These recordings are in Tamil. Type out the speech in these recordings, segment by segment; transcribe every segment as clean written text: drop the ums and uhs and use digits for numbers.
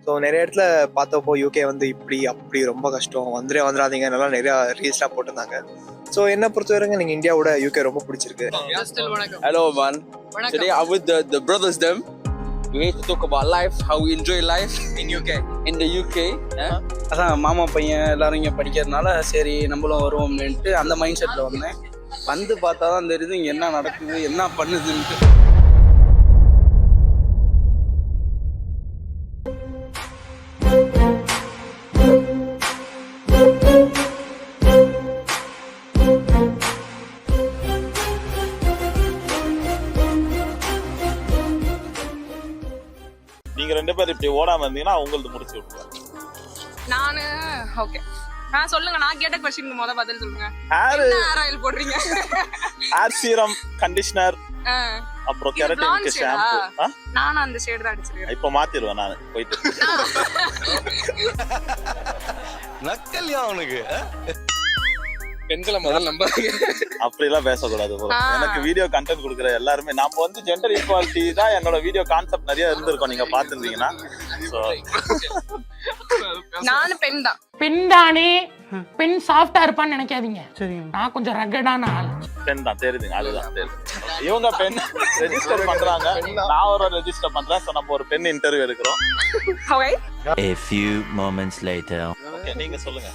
ஸோ நிறைய இடத்துல பார்த்தப்போ யூகே வந்து இப்படி அப்படி ரொம்ப கஷ்டம், வந்துடாதீங்க நல்லா நிறையா ரீல்ஸ்லாம் போட்டிருந்தாங்க. ஸோ என்ன பொறுத்த வரைக்கும் நீங்கள் இந்தியாவோட யூகே ரொம்ப பிடிச்சிருக்கு. Hello man. Today I'm with the brothers them. We need to talk about life, how we enjoy life in UK. in the UK. அதான் மாமா பையன் எல்லாரும் இங்கே படிக்கிறதுனால சரி நம்மளும் வருவோம்னுட்டு அந்த மைண்ட் செட்டில் வந்தேன். வந்து பார்த்தா தான் தெரியுது இங்கே என்ன நடக்குது என்ன பண்ணுதுன்ட்டு. நீங்க 2 பேர் இப்படி ஓடாம இருந்தீங்கன்னா உங்களுக்கு முடிச்சு விட்டுருவாங்க. நானு ஓகே சொல்லுங்க, நான் கேட்ட क्वेश्चनக்கு முத பதில் சொல்லுங்க. ஹேர் ஆயில் போடுறீங்க? ஹேர் சீரம், கண்டிஷனர், அப்புறம் கெரட்டின் ஷாம்பு. நான் அந்த ஷேட் தான் அடிச்சிருக்கேன். இப்போ மாத்திடுவேன் நான் போயிட்டு. நக்கல்யா அவனுக்கு பெண்களை முதல்ல நம்பாதீங்க. அப்படி எல்லாம் பேசக்கூடாது bro. எனக்கு வீடியோ கண்டென்ட் கொடுக்குற எல்லாருமே நம்ம வந்து ஜெண்டர் ஈக்குவாலிட்டி தான் என்னோட வீடியோ கான்செப்ட் நிறைய இருந்திருக்கும் நீங்க பாத்துருந்தீங்கன்னா. நானும் பெண் தான். பெண் தானே, பெண் சாஃப்டா இருப்பான்னு நினைக்காதீங்க. நான் கொஞ்சம் ரகடான ஆள். பெண் தான் தெரியுதுங்க, அதுதான் தெரியுது. இவங்க பெண் ரெஜிஸ்டர் பண்றாங்க, நான் ஒரு ரெஜிஸ்டர் பண்றேன். சோ நம்ம ஒரு பெண் இன்டர்வியூ எடுக்கிறோம். Okay. A few moments later. Okay நீங்க சொல்லுங்க.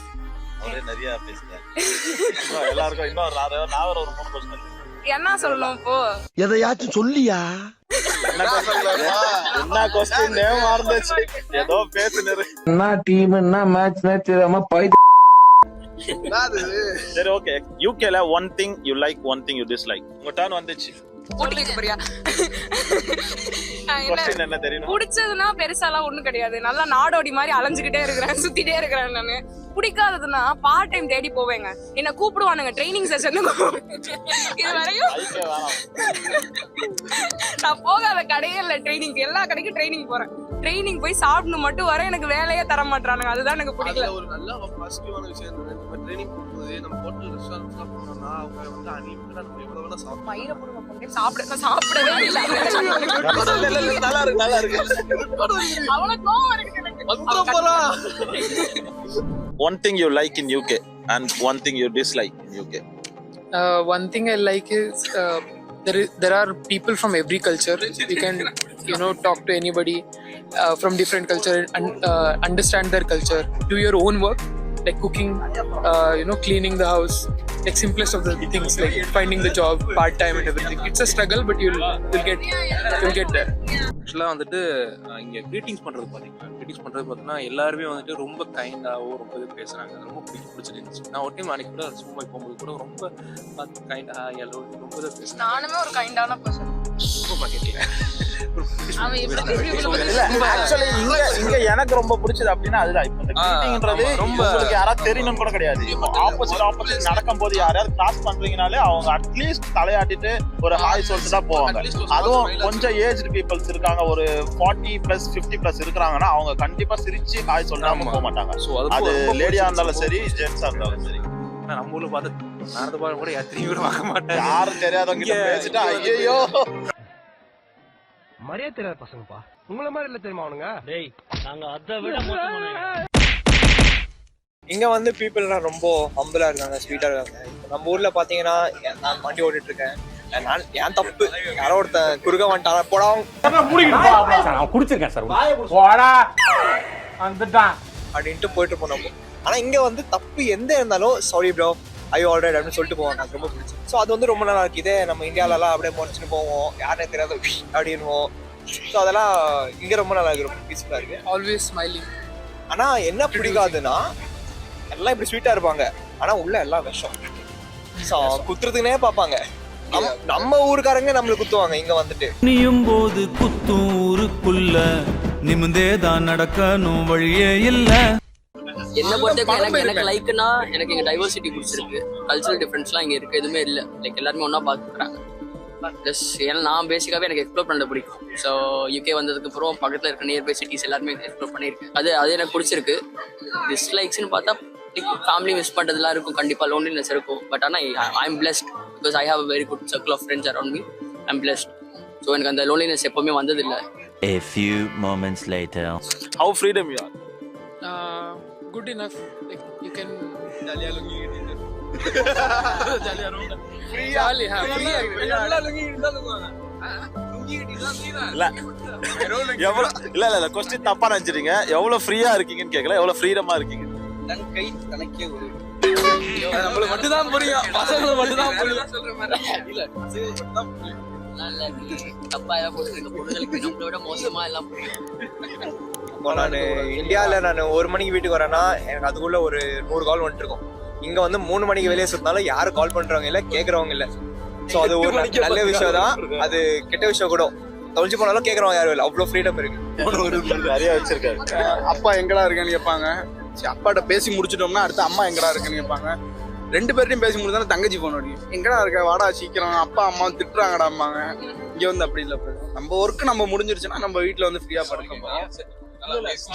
அவரே நிறைய பேசுங்க. எல்லாருக்கும் இன்னொரு நான் ஒரு 3 क्वेश्चन என்ன சொல்லணும் இப்போ? எதையாச்சும் சொல்லியா? என்ன क्वेश्चन நேம் மறந்துச்சு. ஏதோ பேசுனரு. என்ன டீம் என்ன மேட்ச் தெரியாம சரி ஓகே. யூகேல one thing you like, one thing you dislike. உங்க டர்ன் வந்துச்சு. ஓட்டிக்க போறியா? क्वेश्चन என்ன தெரியும்? பிடிச்சதுன்னா பெருசாலாம் ஒண்ணும் கிடையாது. நல்லா நாடோடி மாதிரி அலைஞ்சுக்கிட்டே இருக்கிறேன், சுத்திட்டே இருக்கிறேன். நானு பிடிக்காததுன்னா பார்ட் டைம் தேடி போவேங்க. என்ன கூப்பிடுவானுங்க ட்ரைனிங் செஷன். இது வரையும் நான் போகாத கடையே இல்ல ட்ரைனிங். எல்லா கடைக்கும் ட்ரைனிங் போறேன். ட்ரைனிங் போய் சாப்பிடணும் மட்டும் வர எனக்கு வேலையே தர மாட்டானுங்க. அதுதான் எனக்கு பிடிக்கல. ஒரு நல்ல பாசிட்டிவான விஷயம் நம்ம ட்ரைனிங் கொடுக்கும்போது நம்ம ஹோட்டல் ரெஸ்டாரண்ட்ஸ்லாம் போனோம்னா அவங்க வந்து அன்லிமிட்டடா நம்ம எவ்வளவு வேணா சாப்பிடலாம். பயிர போடுங்க போங்க சாப்பிடவே இல்ல. நல்லா இருக்கு நல்லா இருக்கு. அவ்வளவு கோவம் இருக்கு எனக்கு. வந்துற போறா. One thing you like in UK and one thing you dislike in UK. One thing I like is there are people from every culture. You can talk to anybody from different culture and understand their culture. Do your own work like cooking, cleaning the house, like simplest of the things like finding the job, part time and everything. It's a struggle but you'll get there. ஆக்சுவலாக வந்துட்டு இங்கே க்ரீட்டிங்ஸ் பண்ணுறது பார்த்தீங்கன்னா எல்லாருமே வந்துட்டு ரொம்ப கைண்டாவோ ரொம்ப இது பேசுகிறாங்க. அது ரொம்ப பிடிச்சிருந்துச்சு. நான் ஒரு டைம் அன்னைக்கு கூட சும்மா போகும்போது கூட ரொம்ப கைண்டா எல்லாரும் ரொம்ப இதாக பேசுகிறேன். நானுமே ஒரு கைண்டான பர்சன். ரொம்ப கேட்டீங்க. ஆக்சுவலி இங்க எனக்கு ரொம்ப பிடிச்சது அப்படின்னா அதுதான். இப்போ இந்த க்ரீட்டிங்ன்றது ரொம்ப உங்களுக்கு யாராவது தெரியணும்னு கூட கிடையாது. ஆப்போசிட் நடக்கும்போது யாராவது கிராஸ் பண்றீங்கனாலே அவங்க அட்லீஸ்ட் தலையாட்டிட்டு ஒரு ஹாய் சொல்லிட்டு தான் போவாங்க. அதுவும் கொஞ்சம் ஏஜ்டு பீப்புள்ஸ் இருக்காங்க, ஒரு 40+ 50+ இருக்கிறாங்கன்னா அவங்க கண்டிப்பா சிரிச்சு ஹாய் சொல்லாம போக மாட்டாங்க. அது லேடியா இருந்தாலும் சரி ஜென்ஸா இருந்தாலும் சரி. நம்ம ஊர்ல பார்த்து நடந்து பாருங்க கூட யாரையும் கூட பார்க்க மாட்டேன். யாரும் தெரியாதவங்க கிட்ட பேசிட்டா ஐயோ மரியாதை தெரியாத பசங்கப்பா. உங்களை மாதிரி இல்ல தெரியுமா அவனுங்க? டேய் நாங்க அதை விட மோசமானவங்க. இங்க வந்து பீப்புள்லாம் ரொம்ப ஹம்பிளா இருக்காங்க, ஸ்வீட்டா இருக்காங்க. இப்போ நம்ம ஊர்ல பாத்தீங்கன்னா நான் வண்டி ஓட்டிட்டு இருக்கேன், நான் ஏன் தப்பு யாரோ ஒருத்தன் குறுக்க வந்துட்டான் போடா குடிச்சிருக்கேன் சார் போடா வந்துட்டான் அப்படின்ட்டு போயிட்டு இருப்போம் நம்ம. ஆனா இங்க வந்து தப்பு எந்த இருந்தாலும் சாரி ப்ரோ ஐ ஆல்ரைட் அப்படின்னு சொல்லிட்டு போவாங்க. எனக்கு ரொம்ப பிடிச்சி. ஸோ அது வந்து ரொம்ப நல்லா இருக்குது. இதே நம்ம இந்தியாவிலலாம் அப்படியே முடிச்சுட்டு போவோம், யாருனே தெரியாத அப்படின்வோம். ஸோ அதெல்லாம் இங்க ரொம்ப நல்லா இருக்கு, ரொம்ப பீஸ்ஃபுல்லா இருக்கு. Always smiling. ஆனா என்ன பிடிக்காதுன்னா எல்லாம் இப்படி ஸ்வீட்டா இருப்பாங்க, ஆனா உள்ள எல்லாம் விஷம். ஸோ குத்துறதுக்குனே பார்ப்பாங்க. நம்ம ஊருக்காரங்க நம்மள குத்துவாங்க இங்க வந்துட்டு. நீயும் போது குத்தும் ஊருக்குள்ள நிமிந்தேதான் நடக்கணும் வழியே இல்ல. என்ன பொறுத்தவரைக்கும் எனக்கு லைக்னா எனக்கு இங்க டைவர்சிட்டி பிடிச்சிருக்கு. கல்ச்சரல் டிஃபரன்ஸ்லாம் இங்க இருக்கு, எதுவுமே இல்லை. லைக் எல்லாருமே ஒன்னா பாத்துக்கிறாங்க. ப்ளஸ் ஏன்னா நான் பேசிக்காவே எனக்கு எக்ஸ்ப்ளோர் பண்ண பிடிக்கும். ஸோ யூகே வந்ததுக்கு அப்புறம் பக்கத்தில் இருக்க நியர்பை சிட்டிஸ் எல்லாருமே எக்ஸ்ப்ளோர் பண்ணியிருக்கேன். அது எனக்கு பிடிச்சிருக்கு. டிஸ்லைக்ஸ்னு பார்த்தா ஃபேமிலி மிஸ் பண்ணுறதுலாம் இருக்கும், கண்டிப்பாக லோன்லினஸ் இருக்கும். பட் ஆனால் I am blessed because I have a very good circle of friends around me. I am blessed. So எனக்கு அந்த லோன்லினஸ் எப்போவுமே வந்ததில்லை. A few moments later. How freedom you are? Good enough. Like you can ஜாலியாக லுங்கி கட்டிட்டு ஜாலியாக ரூம் jolly, free. இல்ல கொஸ்டின் தப்பா நினைச்சிட்டீங்க. எவ்வளவு ஃப்ரீயா இருக்கீங்கன்னு கேட்கல, எவ்வளவு ஃப்ரீடமா இருக்கீங்க. தன் கை தனக்கே ஒரு நம்மளுக்கு மட்டும்தான் புரியும், பசங்களுக்கு மட்டும்தான் புரியும் சொல்ற மாதிரி இல்ல, பசங்களுக்கு மட்டும்தான் புரியும். தப்பா ஏதாவது போட்டுருக்க பொண்ணுங்களுக்கு நம்மளை விட மோசமா எல்லாம் புரியும். இப்போ நான் இந்தியாவில் நான் 1 மணிக்கு வீட்டுக்கு வரேன்னா எனக்கு அதுக்குள்ள ஒரு 100 கால் வந்துட்டு இருக்கும். இங்க வந்து 3 மணிக்கு வெளியே சுத்தினாலும் யாரும் கால் பண்றவங்க இல்ல, கேட்கறவங்க இல்ல. ஸோ அது ஒரு நல்ல விஷயம் தான், அது கெட்ட விஷயம் கூட. தொலைஞ்சு போனாலும் கேட்கறவங்க யாரும் இல்லை, அவ்வளோ ஃப்ரீடம் இருக்கு. நிறைய வச்சிருக்காரு. அப்பா எங்கடா இருக்கேன்னு கேட்பாங்க. சரி, அப்பாட்ட பேசி முடிச்சிட்டோம்னா அடுத்து அம்மா எங்கடா இருக்குன்னு கேட்பாங்க. 2 பேர்ட்டையும் பேசி முடிச்சாலும் தங்கச்சி போன் அடிக்கும், எங்கடா இருக்க வாடா சீக்கிரம், அப்பா அம்மா திட்டுறாங்கடாம்பாங்க. இங்க வந்து அப்படி இல்லை, நம்ம ஒர்க்கு நம்ம முடிஞ்சிருச்சுன்னா நம்ம வீட்டுல வந்து ஃப்ரீயா படுக்க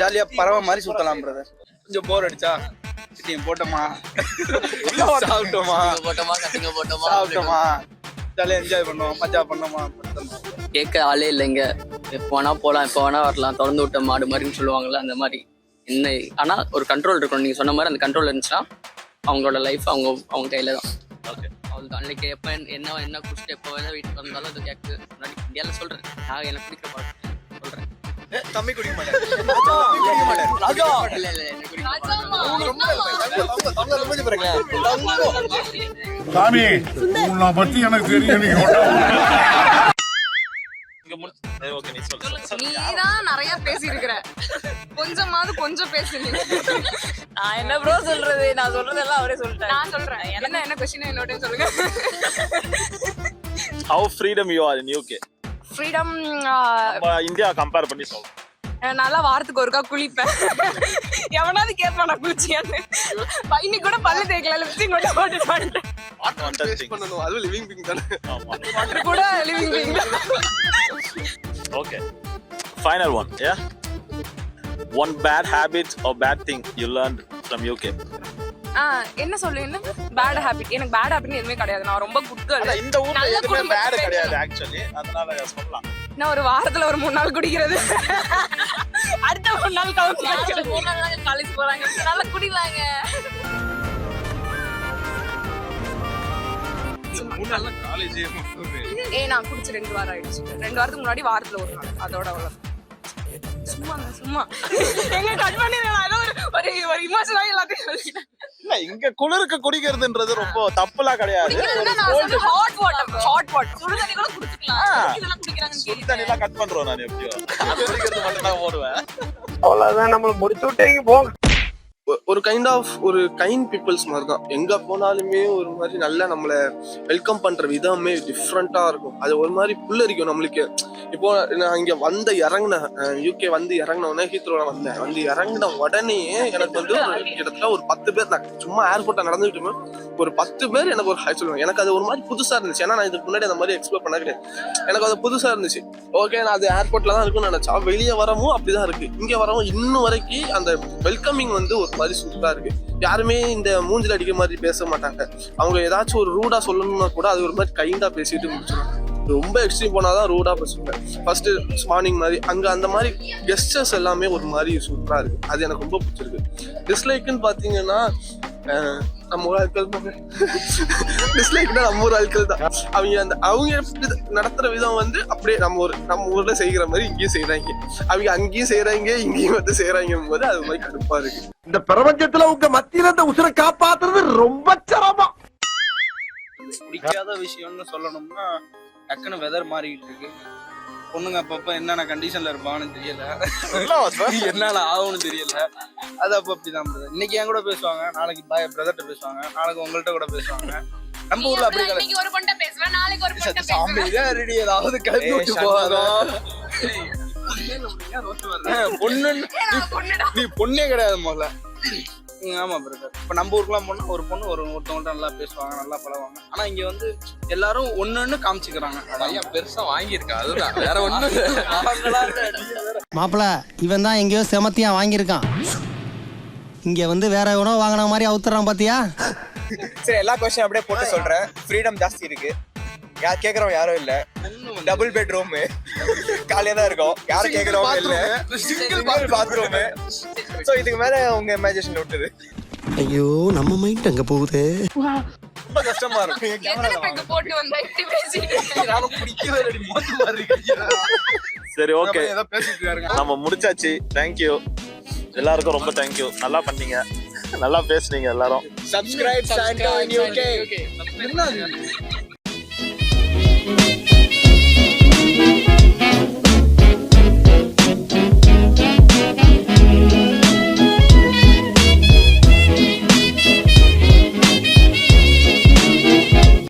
ஜாலியா பறவை மாதிரி சுத்தலாம் பிரதர். கொஞ்சம் போர் அடிச்சா போட்டோமா சாப்பிட்டோமா சாப்பிட்டோமா ஜாலியா என்ஜாய் பண்ணுவோம், மஜா பண்ணோமா. கேட்க ஆளே இல்லைங்க, எப்போ வேணா போகலாம், எப்போ வேணா வரலாம், திறந்து விட்ட மாடு மாதிரின்னு சொல்லுவாங்கல்ல, அந்த மாதிரி என்ன. ஆனா ஒரு கண்ட்ரோல் இருக்கணும், நீங்க சொன்ன மாதிரி அந்த கண்ட்ரோல் இருந்துச்சுன்னா அவங்களோட லைஃப் அவங்க கையில தான். அவங்களுக்கு அன்னைக்கு எப்போ என்ன குடிச்சிட்டு எப்போ வேணா வீட்டுக்கு வந்தாலும் அது கேட்கு. முன்னாடி இந்தியாவில் சொல்றேன், நான் எனக்கு பிடிக்கிற பழக்கம் சொல்றேன். தம்பி குடிக்க மாட்டேன். சாமி உன்னை பத்தி எனக்கு தெரியும். நீதான் நிறைய பேசி இருக்கிற, கொஞ்சம் பேசுங்க. நான் என்ன ப்ரோ சொல்றது, நான் சொல்றதெல்லாம் அவரே சொல்லிட்டேன். நான் சொல்றேன், என்ன கொஸ்டின் என்னோட சொல்லுங்க. How freedom you are in UK? Freedom India compare பண்ணி சொல்லுங்க. நல்லா வாரத்துக்கு ஒருக்கா குளிப்பேன். எவனாவது கேட்பான் நான் குளிச்சியான்னு. இன்னைக்கு கூட பல்லு தேய்க்கல, லிப்ஸ்டிக் மட்டும் போட்டுட்டு வந்துட்டேன். அதுவும் லிவிங் பிங் தானே, வாட்டர் கூட லிவிங் பீயிங் தான். Okay, final one. Yeah, one bad habit or bad thing you learned from UK. என்ன சொல்லு, என்ன பேட் ஹாபிட்? எனக்கு பேட் ஹாபிட் எதுவுமே கிடையாது, நான் ரொம்ப குட் கேர்ள். இந்த ஊர்ல எதுவுமே பேட் கிடையாது ஆக்சுவலி, அதனால சொல்லலாம். நான் ஒரு வாரத்துல ஒரு 3 நாள் குடிக்கிறது, அடுத்த 3 நாள் கவுண்ட் அடிக்கிறது. 3 நாள் காலேஜ் போறாங்க, நல்லா குடிவாங்க. 3 நாள்ல காலேஜே நான் குடிச்சு 2 வாரம் ஆயிடுச்சு. 2 வாரத்துக்கு முன்னாடி வாரத்துல ஒரு நாள், அதோட அவ்வளவு. சும்மா எங்க கட் பண்ணிடுறேன். ஒரு இமோஷனலா எல்லாத்தையும் சொல்லிட்டேன். இல்ல, இங்க குளிருக்கு குடிக்கிறதுன்றது ரொம்ப தப்புலாம் கிடையாது. ஹாட் வாட்டர் சுடு தண்ணி கூட குடிச்சுக்கலாம். இதெல்லாம் குடிக்கிறாங்கன்னு சுடு தண்ணி எல்லாம் கட் பண்றோம் நான் எப்படியோ. குடிக்கிறது மட்டும் தான் போடுவேன். அவ்வளவுதான், நம்மள முடிச்சு விட்டீங்க போங்க. ஒரு கைண்ட் பீப்புள்ஸ் மாதிரி தான். எங்க போனாலுமே ஒரு மாதிரி நல்லா நம்மளை வெல்கம் பண்ற விதமே டிஃப்ரெண்டா இருக்கும். அது ஒரு மாதிரி புல்லரிக்கும் நம்மளுக்கு. இப்போ நான் இங்க இறங்கினேன், யூகே இறங்கினோடனே ஹீத்ரோல வந்து இறங்கின உடனே எனக்கு வந்து கிட்டத்தட்ட ஒரு 10 பேர், நான் சும்மா ஏர்போர்ட்ல நடந்துகிட்டு ஒரு 10 பேர் எனக்கு ஒரு ஹாய் சொல்லுவாங்க. எனக்கு அது ஒரு மாதிரி புதுசா இருந்துச்சு, ஏன்னா நான் இதுக்கு முன்னாடி அந்த மாதிரி எக்ஸ்ப்ளோர் பண்ண கிடையாது. எனக்கு அது புதுசா இருந்துச்சு. ஓகே, நான் அது ஏர்போர்ட்ல தான் இருக்குன்னு நினைச்சா, வெளியே வரவும் அப்படிதான் இருக்கு, இங்க வரவும் இன்னும் வரைக்கும் அந்த வெல்கமிங் வந்து ஒரு மாதிரி சூப்பரா இருக்கு. யாருமே இந்த மூஞ்சில அடிக்கிற மாதிரி பேச மாட்டாங்க. அவங்க ஏதாச்சும் ஒரு ரூடா சொல்லணும்னா கூட அது ஒரு மாதிரி கைண்டா பேசிட்டு முடிச்சிடும். ரொம்ப எக்ஸ்ட்ரீம் போனாதான் ரூடா பேசுவாங்க. ஃபர்ஸ்ட் மார்னிங் மாதிரி அங்க அந்த மாதிரி கெஸ்டர்ஸ் எல்லாமே ஒரு மாதிரி சூப்பரா இருக்கு. அது எனக்கு ரொம்ப பிடிச்சிருக்கு. டிஸ்லைக்குன்னு பாத்தீங்கன்னா நம்ம ஊர் ஆட்கள் தான். டிஸ்லைக்னா நம்ம ஊர் ஆட்கள் தான். அவங்க நடத்துற விதம் வந்து அப்படியே நம்ம ஊர்ல செய்கிற மாதிரி இங்கேயும் செய்யறாங்க. அவங்க அங்கேயும் செய்யறாங்க, இங்கேயும் வந்து செய்யறாங்க போது அது மாதிரி கடுப்பா இருக்கு. இந்த பிரபஞ்சத்துல உங்க மத்தியில இந்த உசுரை காப்பாத்துறது ரொம்ப சிரமம். பிடிக்காத விஷயம்னு சொல்லணும்னா டக்குன்னு வெதர் மாறிக்கிட்டு இருக்கு. பொண்ணுங்க அப்பப்ப என்னென்ன கண்டிஷன்ல இருப்பாங்கன்னு தெரியல, என்னென்ன ஆகும்னு தெரியல. அது அப்ப அப்படிதான். இன்னைக்கு என் கூட பேசுவாங்க, நாளைக்கு பிரதர்ட்ட பேசுவாங்க, நாளைக்கு உங்கள்கிட்ட கூட பேசுவாங்க. நம்ம ஊர்ல அப்படி இன்னைக்கு ஒரு பொண்ணு பேசுவேன், நாளைக்கு ஒரு பொண்ணு பேசுவேன். ரெடி ஏதாவது கிளப்பி விட்டு போகாதோ. நீ பொண்ணே கிடையாது முதல்ல. ஆமா பிரதர். இப்ப நம்ம ஊருக்குலாம் போனா ஒரு பொண்ணு ஒருத்தவங்கள்ட்ட நல்லா பேசுவாங்க, நல்லா பழகுவாங்க. ஆனா இங்க வந்து எல்லாரும் ஒண்ணு காமிச்சுக்கிறாங்க. பையன் பெருசா வாங்கியிருக்கா, அதுதான், வேற ஒண்ணு. மாப்பிள இவன் தான் எங்கேயோ செமத்தியா வாங்கியிருக்கான், இங்க வந்து வேற எவனோ வாங்கின மாதிரி அவுத்துறான் பாத்தியா. சரி, எல்லா கொஸ்டின் அப்படியே போட்டு சொல்றேன். ஃப்ரீடம் ஜாஸ்தி இருக்கு, கேக்குறவங்க யாரும் இல்ல. டபுள் பெட்ரூம், காலியா தான் இருக்கும். யாரும் கேக்குறவங்க இல்ல. Single bathroom. சோ இதுக்கு மேல உங்க இமேஜினேஷன் விட்டுது. ஐயோ நம்ம மைண்ட் அங்க போகுதே. ரொம்ப கஷ்டமா இருக்கும். எத்தனை பேக்கு போட்டு வந்தா இப்படி பேசிட்டு நானும் பிடிக்கவே இல்லடி மோத்து மாதிரி இருக்கீங்க. சரி ஓகே, ஏதோ பேசிட்டு இருக்காருங்க. நம்ம முடிச்சாச்சு. தேங்க்யூ எல்லாருக்கும், ரொம்ப தேங்க்யூ. நல்லா பண்ணீங்க, நல்லா பேசுனீங்க எல்லாரும். Subscribe Santo in UK. என்ன